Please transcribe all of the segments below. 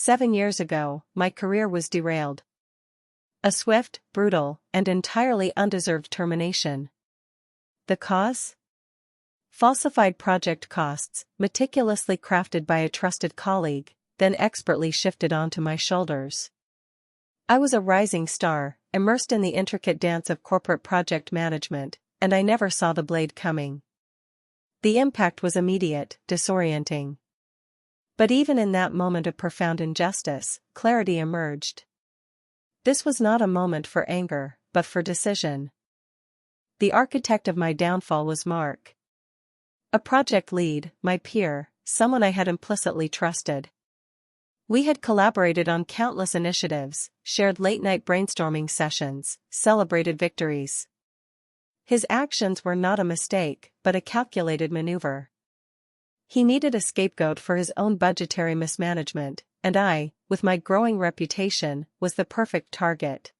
7 years ago, my career was derailed. A swift, brutal, and entirely undeserved termination. The cause? Falsified project costs, meticulously crafted by a trusted colleague, then expertly shifted onto my shoulders. I was a rising star, immersed in the intricate dance of corporate project management, and I never saw the blade coming. The impact was immediate, disorienting. But even in that moment of profound injustice, clarity emerged. This was not a moment for anger, but for decision. The architect of my downfall was Mark. A project lead, my peer, someone I had implicitly trusted. We had collaborated on countless initiatives, shared late-night brainstorming sessions, celebrated victories. His actions were not a mistake, but a calculated maneuver. He needed a scapegoat for his own budgetary mismanagement, and I, with my growing reputation, was the perfect target.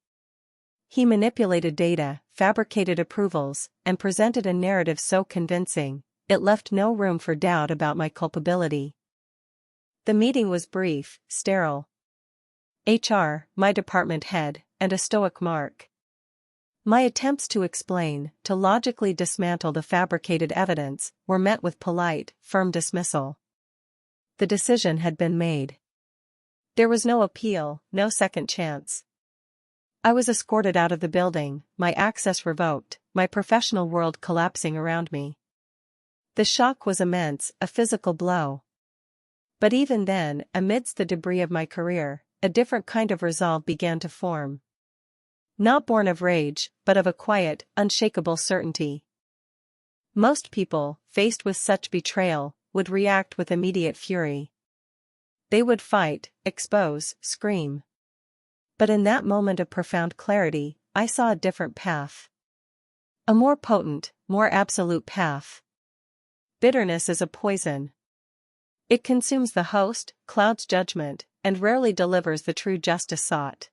He manipulated data, fabricated approvals, and presented a narrative so convincing, it left no room for doubt about my culpability. The meeting was brief, sterile. HR, my department head, and a stoic Mark. My attempts to explain, to logically dismantle the fabricated evidence, were met with polite, firm dismissal. The decision had been made. There was no appeal, no second chance. I was escorted out of the building, my access revoked, my professional world collapsing around me. The shock was immense, a physical blow. But even then, amidst the debris of my career, a different kind of resolve began to form. Not born of rage, but of a quiet, unshakable certainty. Most people, faced with such betrayal, would react with immediate fury. They would fight, expose, scream. But in that moment of profound clarity, I saw a different path. A more potent, more absolute path. Bitterness is a poison. It consumes the host, clouds judgment, and rarely delivers the true justice sought.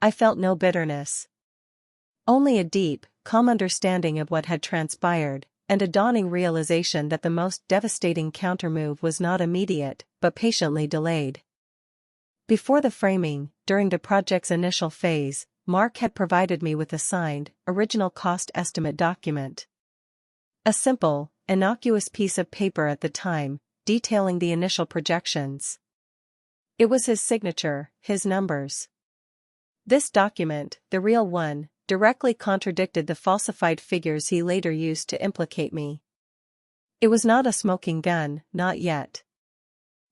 I felt no bitterness. Only a deep, calm understanding of what had transpired, and a dawning realization that the most devastating countermove was not immediate, but patiently delayed. Before the framing, during the project's initial phase, Mark had provided me with a signed, original cost estimate document. A simple, innocuous piece of paper at the time, detailing the initial projections. It was his signature, his numbers. This document, the real one, directly contradicted the falsified figures he later used to implicate me. It was not a smoking gun, not yet.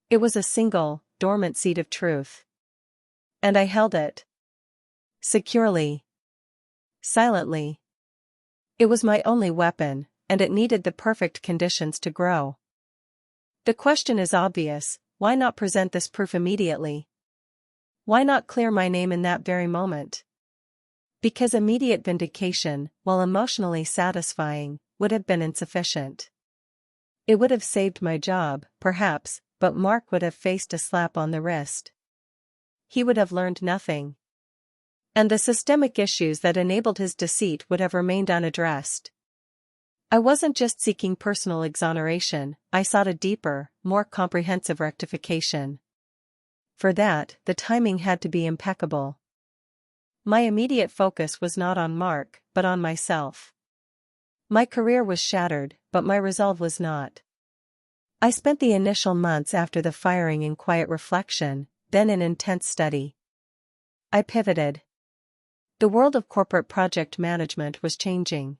It was a single, dormant seed of truth. And I held it. Securely. Silently. It was my only weapon, and it needed the perfect conditions to grow. The question is obvious: why not present this proof immediately? Why not clear my name in that very moment? Because immediate vindication, while emotionally satisfying, would have been insufficient. It would have saved my job, perhaps, but Mark would have faced a slap on the wrist. He would have learned nothing. And the systemic issues that enabled his deceit would have remained unaddressed. I wasn't just seeking personal exoneration, I sought a deeper, more comprehensive rectification. For that, the timing had to be impeccable. My immediate focus was not on Mark, but on myself. My career was shattered, but my resolve was not. I spent the initial months after the firing in quiet reflection, then in intense study. I pivoted. The world of corporate project management was changing.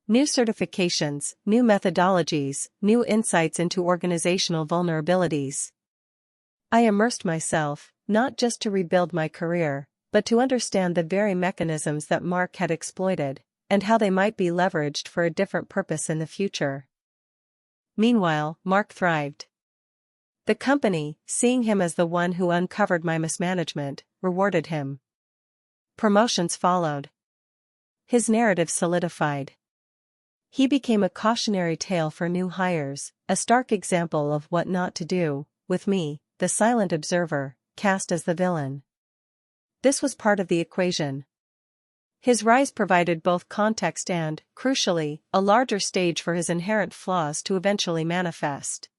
New certifications, new methodologies, new insights into organizational vulnerabilities. I immersed myself, not just to rebuild my career, but to understand the very mechanisms that Mark had exploited, and how they might be leveraged for a different purpose in the future. Meanwhile, Mark thrived. The company, seeing him as the one who uncovered my mismanagement, rewarded him. Promotions followed. His narrative solidified. He became a cautionary tale for new hires, a stark example of what not to do, with me, the silent observer, cast as the villain. This was part of the equation. His rise provided both context and, crucially, a larger stage for his inherent flaws to eventually manifest.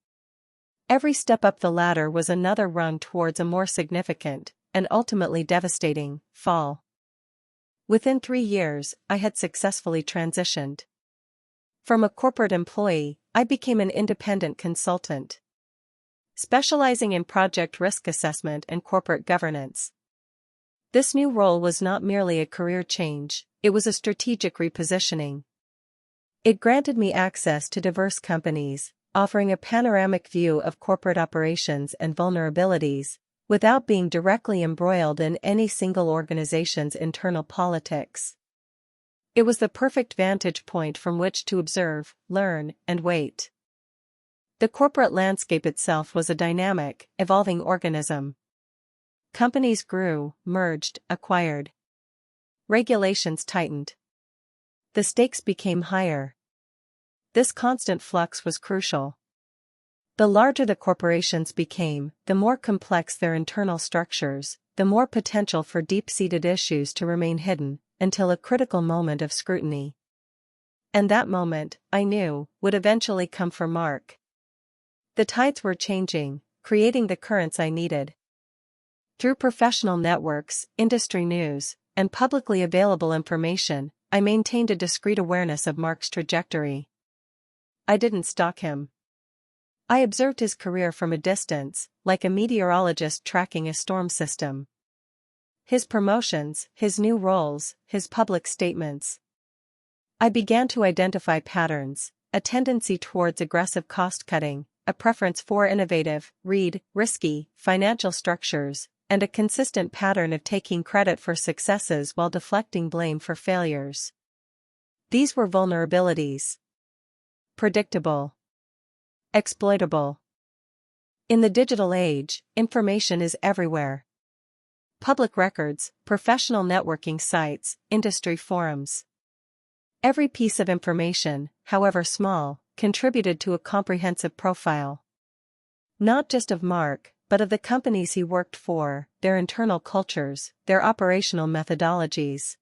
Every step up the ladder was another rung towards a more significant, and ultimately devastating, fall. Within 3 years, I had successfully transitioned. From a corporate employee, I became an independent consultant, specializing in project risk assessment and corporate governance. This new role was not merely a career change, it was a strategic repositioning. It granted me access to diverse companies, offering a panoramic view of corporate operations and vulnerabilities, without being directly embroiled in any single organization's internal politics. It was the perfect vantage point from which to observe, learn, and wait. The corporate landscape itself was a dynamic, evolving organism. Companies grew, merged, acquired. Regulations tightened. The stakes became higher. This constant flux was crucial. The larger the corporations became, the more complex their internal structures, the more potential for deep-seated issues to remain hidden, until a critical moment of scrutiny. And that moment, I knew, would eventually come for Mark. The tides were changing, creating the currents I needed. Through professional networks, industry news, and publicly available information, I maintained a discreet awareness of Mark's trajectory. I didn't stalk him. I observed his career from a distance, like a meteorologist tracking a storm system. His promotions, his new roles, his public statements. I began to identify patterns, a tendency towards aggressive cost-cutting, a preference for innovative, risky, financial structures, and a consistent pattern of taking credit for successes while deflecting blame for failures. These were vulnerabilities. Predictable. Exploitable. In the digital age, information is everywhere. Public records, professional networking sites, industry forums. Every piece of information, however small, contributed to a comprehensive profile. Not just of Mark, but of the companies he worked for, their internal cultures, their operational methodologies.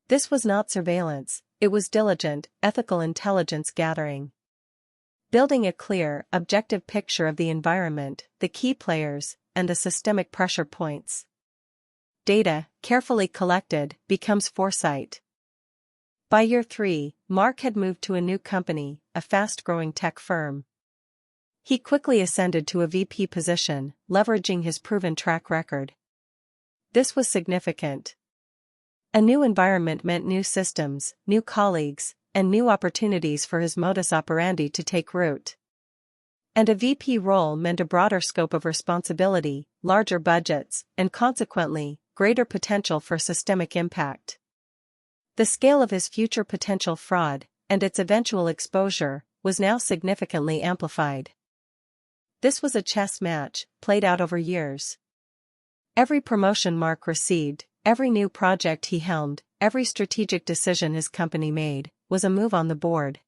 This was not surveillance, it was diligent, ethical intelligence gathering. Building a clear, objective picture of the environment, the key players, and the systemic pressure points. Data, carefully collected, becomes foresight. By year 3, Mark had moved to a new company, a fast-growing tech firm. He quickly ascended to a VP position, leveraging his proven track record. This was significant. A new environment meant new systems, new colleagues, and new opportunities for his modus operandi to take root. And a VP role meant a broader scope of responsibility, larger budgets, and consequently, greater potential for systemic impact. The scale of his future potential fraud, and its eventual exposure, was now significantly amplified. This was a chess match, played out over years. Every promotion Mark received, every new project he helmed, every strategic decision his company made, was a move on the board.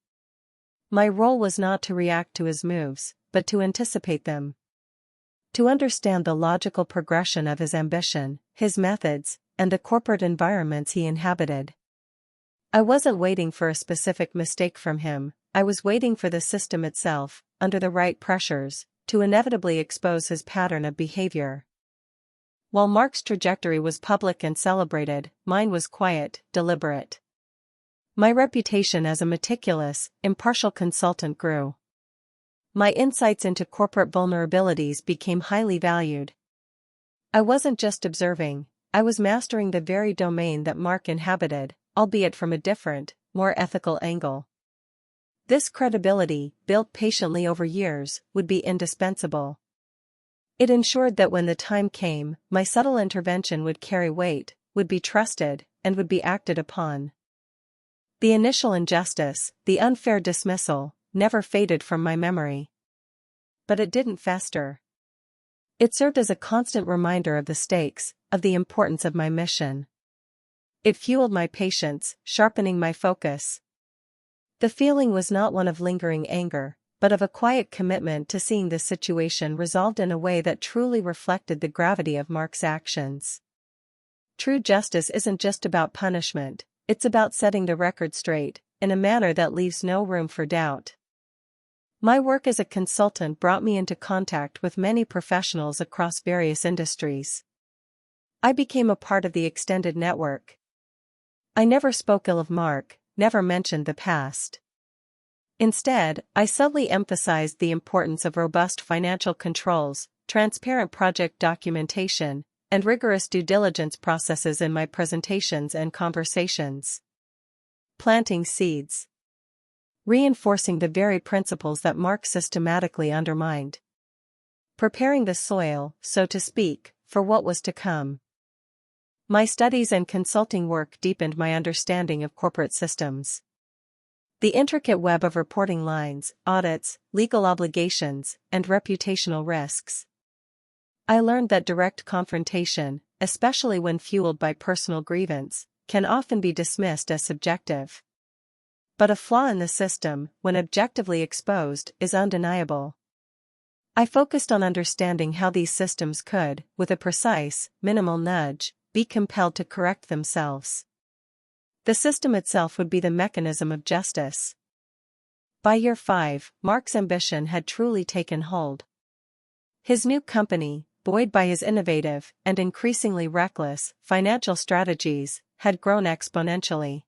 My role was not to react to his moves, but to anticipate them. To understand the logical progression of his ambition, his methods, and the corporate environments he inhabited. I wasn't waiting for a specific mistake from him, I was waiting for the system itself, under the right pressures, to inevitably expose his pattern of behavior. While Mark's trajectory was public and celebrated, mine was quiet, deliberate. My reputation as a meticulous, impartial consultant grew. My insights into corporate vulnerabilities became highly valued. I wasn't just observing, I was mastering the very domain that Mark inhabited, albeit from a different, more ethical angle. This credibility, built patiently over years, would be indispensable. It ensured that when the time came, my subtle intervention would carry weight, would be trusted, and would be acted upon. The initial injustice, the unfair dismissal, never faded from my memory. But it didn't fester. It served as a constant reminder of the stakes, of the importance of my mission. It fueled my patience, sharpening my focus. The feeling was not one of lingering anger, but of a quiet commitment to seeing the situation resolved in a way that truly reflected the gravity of Mark's actions. True justice isn't just about punishment, it's about setting the record straight, in a manner that leaves no room for doubt. My work as a consultant brought me into contact with many professionals across various industries. I became a part of the extended network. I never spoke ill of Mark, never mentioned the past. Instead, I subtly emphasized the importance of robust financial controls, transparent project documentation, and rigorous due diligence processes in my presentations and conversations. Planting seeds. Reinforcing the very principles that Mark systematically undermined. Preparing the soil, so to speak, for what was to come. My studies and consulting work deepened my understanding of corporate systems. The intricate web of reporting lines, audits, legal obligations, and reputational risks. I learned that direct confrontation, especially when fueled by personal grievance, can often be dismissed as subjective. But a flaw in the system, when objectively exposed, is undeniable. I focused on understanding how these systems could, with a precise, minimal nudge, be compelled to correct themselves. The system itself would be the mechanism of justice. By year 5, Mark's ambition had truly taken hold. His new company, buoyed by his innovative and increasingly reckless financial strategies, had grown exponentially.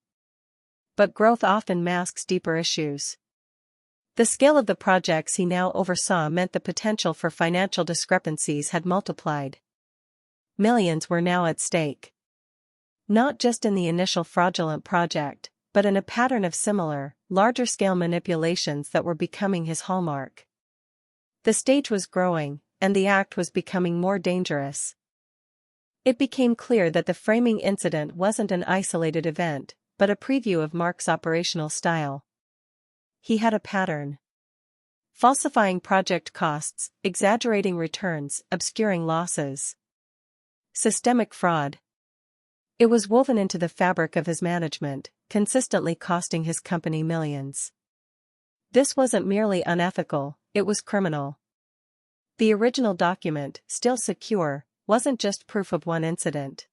But growth often masks deeper issues. The scale of the projects he now oversaw meant the potential for financial discrepancies had multiplied. Millions were now at stake. Not just in the initial fraudulent project, but in a pattern of similar, larger-scale manipulations that were becoming his hallmark. The stage was growing, and the act was becoming more dangerous. It became clear that the framing incident wasn't an isolated event, but a preview of Mark's operational style. He had a pattern. Falsifying project costs, exaggerating returns, obscuring losses. Systemic fraud. It was woven into the fabric of his management, consistently costing his company millions. This wasn't merely unethical, it was criminal. The original document, still secure, wasn't just proof of one incident.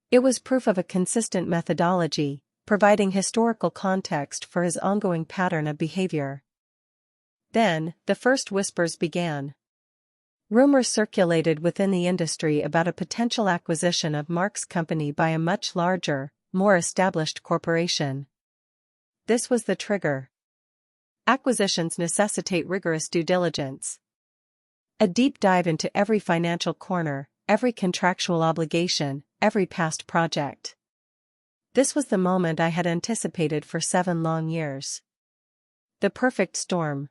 It was proof of a consistent methodology, providing historical context for his ongoing pattern of behavior. Then, the first whispers began. Rumors circulated within the industry about a potential acquisition of Mark's company by a much larger, more established corporation. This was the trigger. Acquisitions necessitate rigorous due diligence. A deep dive into every financial corner, every contractual obligation, every past project. This was the moment I had anticipated for 7 long years. The perfect storm.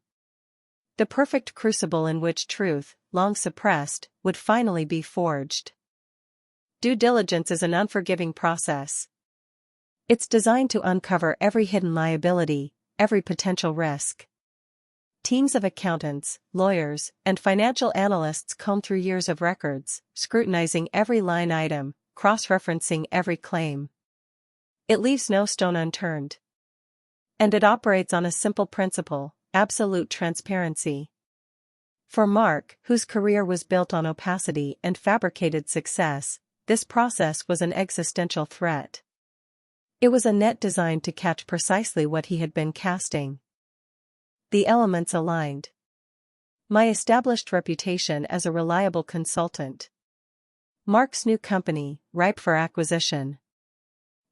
The perfect crucible in which truth, long suppressed, would finally be forged. Due diligence is an unforgiving process. It's designed to uncover every hidden liability, every potential risk. Teams of accountants, lawyers, and financial analysts comb through years of records, scrutinizing every line item, cross-referencing every claim. It leaves no stone unturned. And it operates on a simple principle: absolute transparency. For Mark, whose career was built on opacity and fabricated success, this process was an existential threat. It was a net designed to catch precisely what he had been casting. The elements aligned. My established reputation as a reliable consultant. Mark's new company, ripe for acquisition.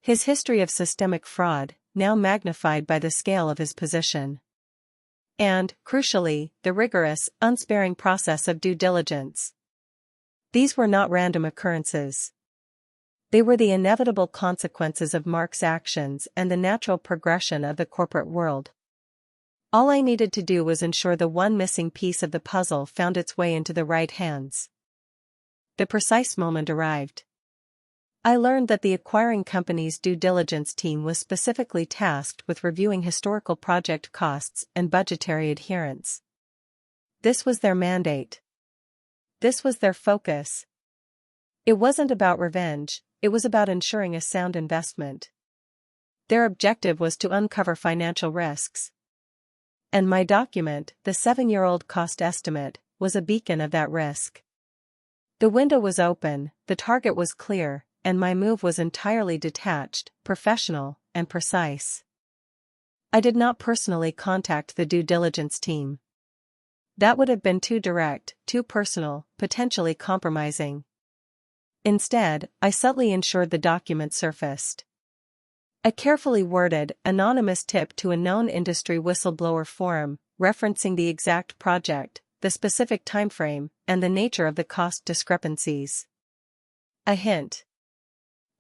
His history of systemic fraud, now magnified by the scale of his position. And, crucially, the rigorous, unsparing process of due diligence. These were not random occurrences. They were the inevitable consequences of Mark's actions and the natural progression of the corporate world. All I needed to do was ensure the one missing piece of the puzzle found its way into the right hands. The precise moment arrived. I learned that the acquiring company's due diligence team was specifically tasked with reviewing historical project costs and budgetary adherence. This was their mandate. This was their focus. It wasn't about revenge, it was about ensuring a sound investment. Their objective was to uncover financial risks. And my document, the 7-year-old cost estimate, was a beacon of that risk. The window was open, the target was clear, and my move was entirely detached, professional, and precise. I did not personally contact the due diligence team. That would have been too direct, too personal, potentially compromising. Instead, I subtly ensured the document surfaced. A carefully worded, anonymous tip to a known industry whistleblower forum, referencing the exact project, the specific timeframe, and the nature of the cost discrepancies. A hint.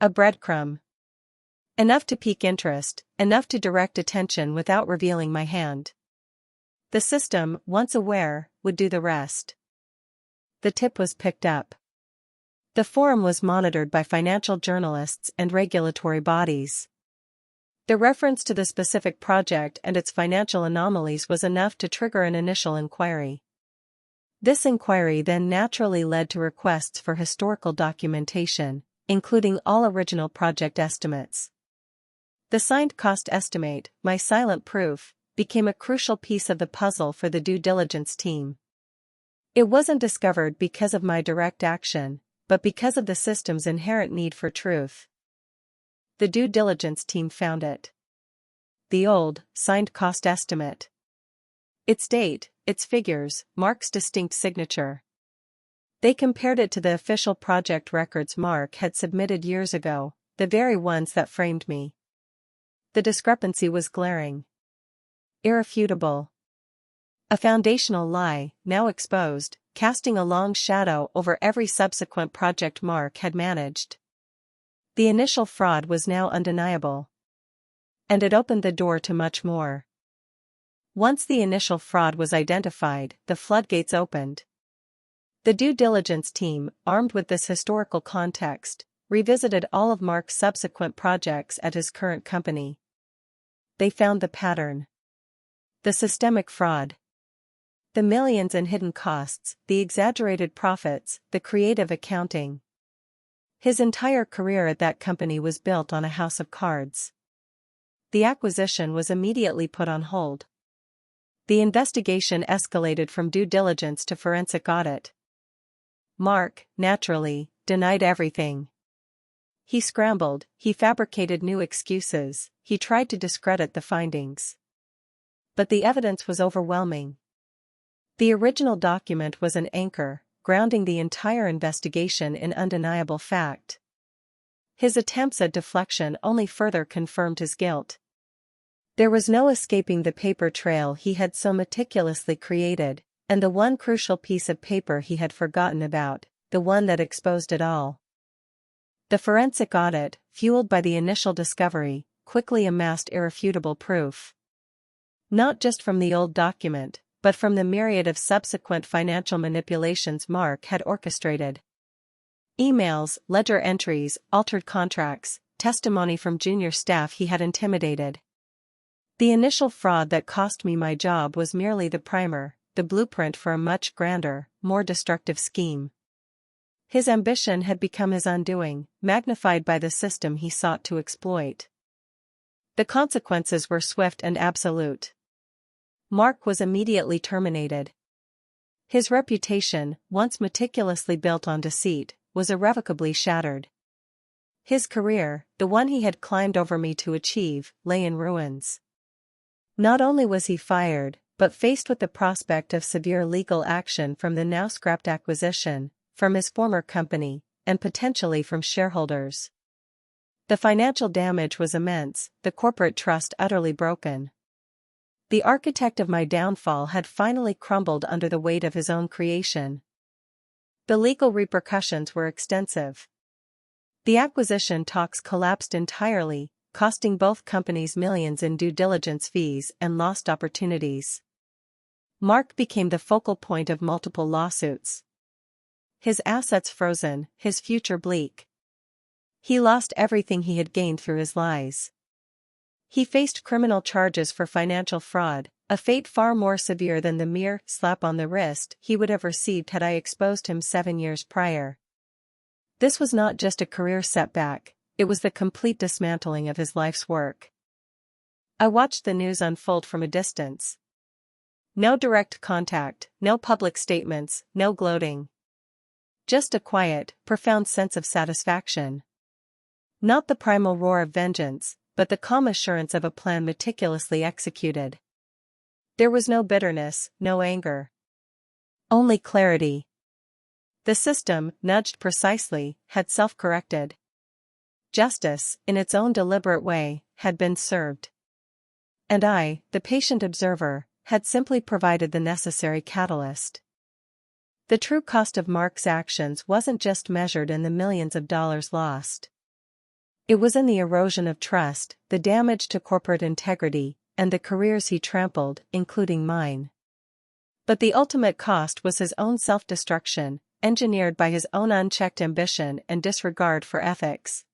A breadcrumb. Enough to pique interest, enough to direct attention without revealing my hand. The system, once aware, would do the rest. The tip was picked up. The forum was monitored by financial journalists and regulatory bodies. The reference to the specific project and its financial anomalies was enough to trigger an initial inquiry. This inquiry then naturally led to requests for historical documentation, including all original project estimates. The signed cost estimate, my silent proof, became a crucial piece of the puzzle for the due diligence team. It wasn't discovered because of my direct action, but because of the system's inherent need for truth. The due diligence team found it. The old, signed cost estimate. Its date, its figures, Mark's distinct signature. They compared it to the official project records Mark had submitted years ago, the very ones that framed me. The discrepancy was glaring. Irrefutable. A foundational lie, now exposed, casting a long shadow over every subsequent project Mark had managed. The initial fraud was now undeniable. And it opened the door to much more. Once the initial fraud was identified, the floodgates opened. The due diligence team, armed with this historical context, revisited all of Mark's subsequent projects at his current company. They found the pattern. The systemic fraud. The millions in hidden costs, the exaggerated profits, the creative accounting. His entire career at that company was built on a house of cards. The acquisition was immediately put on hold. The investigation escalated from due diligence to forensic audit. Mark, naturally, denied everything. He scrambled, he fabricated new excuses, he tried to discredit the findings. But the evidence was overwhelming. The original document was an anchor, grounding the entire investigation in undeniable fact. His attempts at deflection only further confirmed his guilt. There was no escaping the paper trail he had so meticulously created, and the one crucial piece of paper he had forgotten about, the one that exposed it all. The forensic audit, fueled by the initial discovery, quickly amassed irrefutable proof. Not just from the old document, but from the myriad of subsequent financial manipulations Mark had orchestrated. Emails, ledger entries, altered contracts, testimony from junior staff he had intimidated. The initial fraud that cost me my job was merely the primer, the blueprint for a much grander, more destructive scheme. His ambition had become his undoing, magnified by the system he sought to exploit. The consequences were swift and absolute. Mark was immediately terminated. His reputation, once meticulously built on deceit, was irrevocably shattered. His career, the one he had climbed over me to achieve, lay in ruins. Not only was he fired, but faced with the prospect of severe legal action from the now scrapped acquisition, from his former company, and potentially from shareholders. The financial damage was immense, the corporate trust utterly broken. The architect of my downfall had finally crumbled under the weight of his own creation. The legal repercussions were extensive. The acquisition talks collapsed entirely, costing both companies millions in due diligence fees and lost opportunities. Mark became the focal point of multiple lawsuits. His assets frozen, his future bleak. He lost everything he had gained through his lies. He faced criminal charges for financial fraud, a fate far more severe than the mere slap on the wrist he would have received had I exposed him 7 years prior. This was not just a career setback, it was the complete dismantling of his life's work. I watched the news unfold from a distance. No direct contact, no public statements, no gloating. Just a quiet, profound sense of satisfaction. Not the primal roar of vengeance, but the calm assurance of a plan meticulously executed. There was no bitterness, no anger. Only clarity. The system, nudged precisely, had self-corrected. Justice, in its own deliberate way, had been served. And I, the patient observer, had simply provided the necessary catalyst. The true cost of Mark's actions wasn't just measured in the millions of dollars lost. It was in the erosion of trust, the damage to corporate integrity, and the careers he trampled, including mine. But the ultimate cost was his own self-destruction, engineered by his own unchecked ambition and disregard for ethics.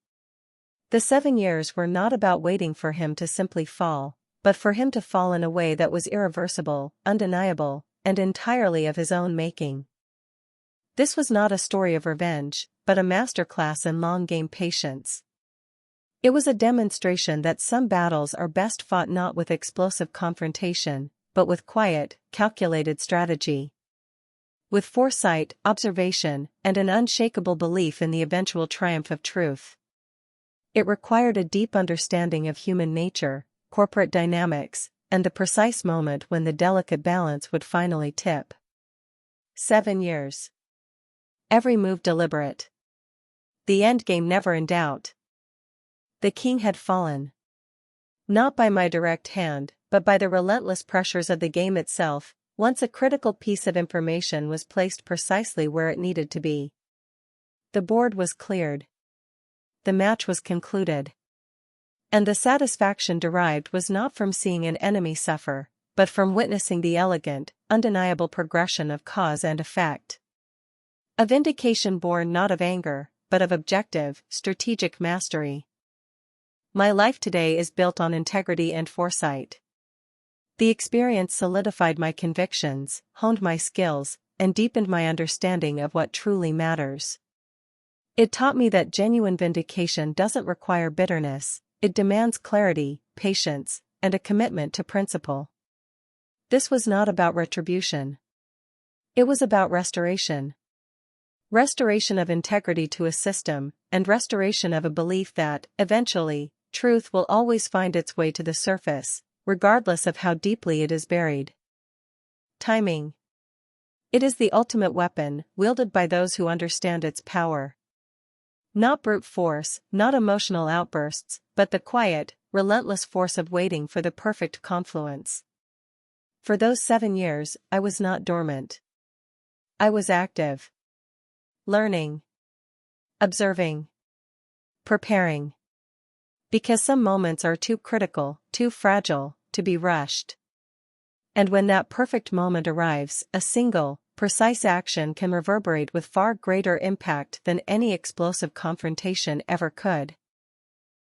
The 7 years were not about waiting for him to simply fall, but for him to fall in a way that was irreversible, undeniable, and entirely of his own making. This was not a story of revenge, but a masterclass in long-game patience. It was a demonstration that some battles are best fought not with explosive confrontation, but with quiet, calculated strategy. With foresight, observation, and an unshakable belief in the eventual triumph of truth. It required a deep understanding of human nature, corporate dynamics, and the precise moment when the delicate balance would finally tip. 7 years. Every move deliberate. The endgame never in doubt. The king had fallen. Not by my direct hand, but by the relentless pressures of the game itself. Once a critical piece of information was placed precisely where it needed to be. The board was cleared. The match was concluded. And the satisfaction derived was not from seeing an enemy suffer, but from witnessing the elegant, undeniable progression of cause and effect. A vindication born not of anger, but of objective, strategic mastery. My life today is built on integrity and foresight. The experience solidified my convictions, honed my skills, and deepened my understanding of what truly matters. It taught me that genuine vindication doesn't require bitterness, it demands clarity, patience, and a commitment to principle. This was not about retribution. It was about restoration. Restoration of integrity to a system, and restoration of a belief that, eventually, truth will always find its way to the surface, regardless of how deeply it is buried. Timing. It is the ultimate weapon, wielded by those who understand its power. Not brute force, not emotional outbursts, but the quiet, relentless force of waiting for the perfect confluence. For those 7 years, I was not dormant. I was active. Learning. Observing. Preparing. Because some moments are too critical, too fragile, to be rushed. And when that perfect moment arrives, a single, precise action can reverberate with far greater impact than any explosive confrontation ever could.